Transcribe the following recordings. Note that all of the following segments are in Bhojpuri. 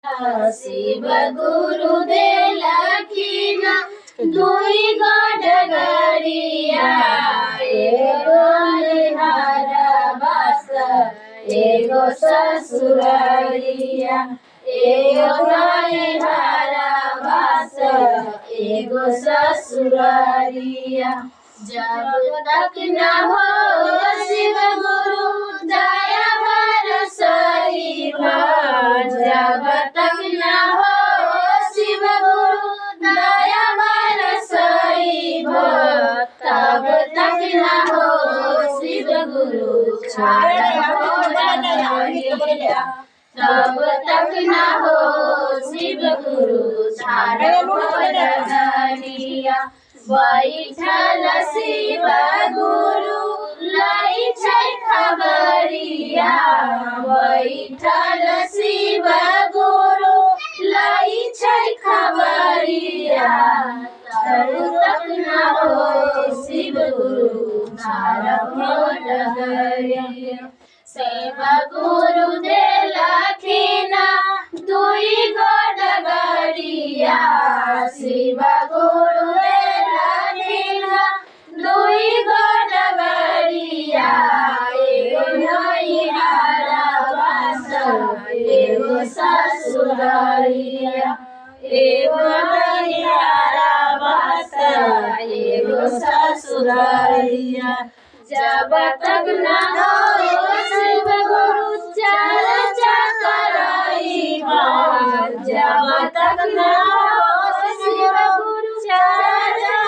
शिव गुरु देलखिन दुई गडगडिया, एगो नैहर बास एगो ससुररिया, एगो नैहर बास एगो ससुररिया। जब तक न हो शिव गुरु दया बरसइबा, जब तक न हो शिव गुरु दया बरसइबा, तब तक न हो शिव गुरु छाड़बो डगरिया, तब तक न हो शिव गुरु छाड़बो डगरिया। बैठल शिव गुरु लै छै खबरिया, बैठल शिव गुरु लै छै खबरिया, तब तक न हो शिव गुरु छाड़बो डगरिया। शिव गुरु देलखिन दुई गडगडिया, शिव गुरु देलखिन दुई गडगडिया, एगो नैहर बास एगो ससुररिया, एगो नैहर बास एगो ससुररिया। जब तक न हो शिव गुरु चर्चा करइबा, जब तक न हो शिव गुरु चर्चा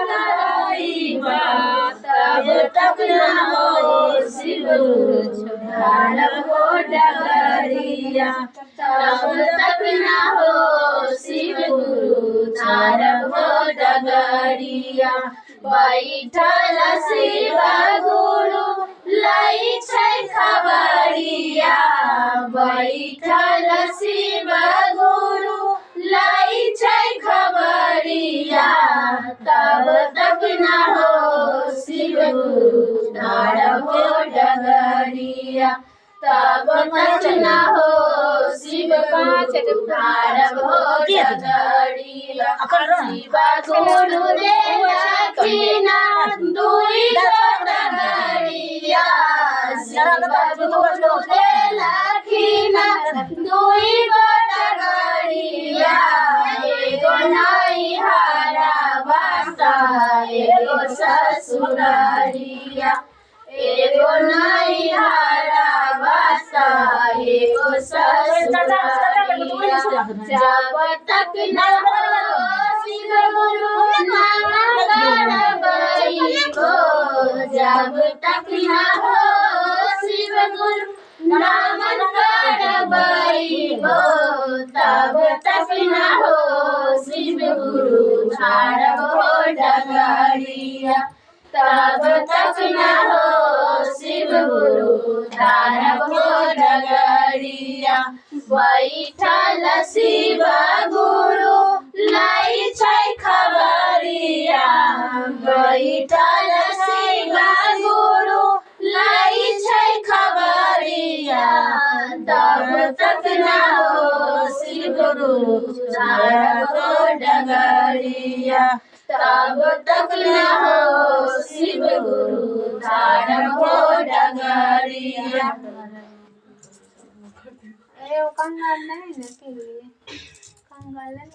करइबा, तब तक न हो शिव गुरु छाड़बो डगरिया, तब तक न हो शिव गुरु छाड़बो डगरिया। बैठल शिव गुरु लै छै खबरिया, बैठल शिव गुरु लै छै खबरिया, तब तक न हो शिव गुरु छाड़बो डगरिया, तब तक न हो शिव गुरु छाड़बो डगरिया। शिव गुरु देलखिन दुई गडगडिया, शिव गुरु देलखिन दुई गडगडिया, एगो नैहर बास एगो ससुररिया, एगो नैहर बास एगो ससुररिया। जब तक न हो शिव गुरु नाम करबइबो, जब तक न हो शिव गुरु नाम करबइबो, तब तक न हो शिव गुरु छाड़बो डगरिया, तब तक न हो शिव गुरु छाड़बो डगरिया। बैठल शिव गुरु लै छै खबरिया, बैठल शिव गुरु लै छै खबरिया, तब तक न हो शिव गुरु छाड़बो डगरिया, तब तक न हो शिव गुरु छाड़बो डगरिया। कंगाल नहीं है, कंगाल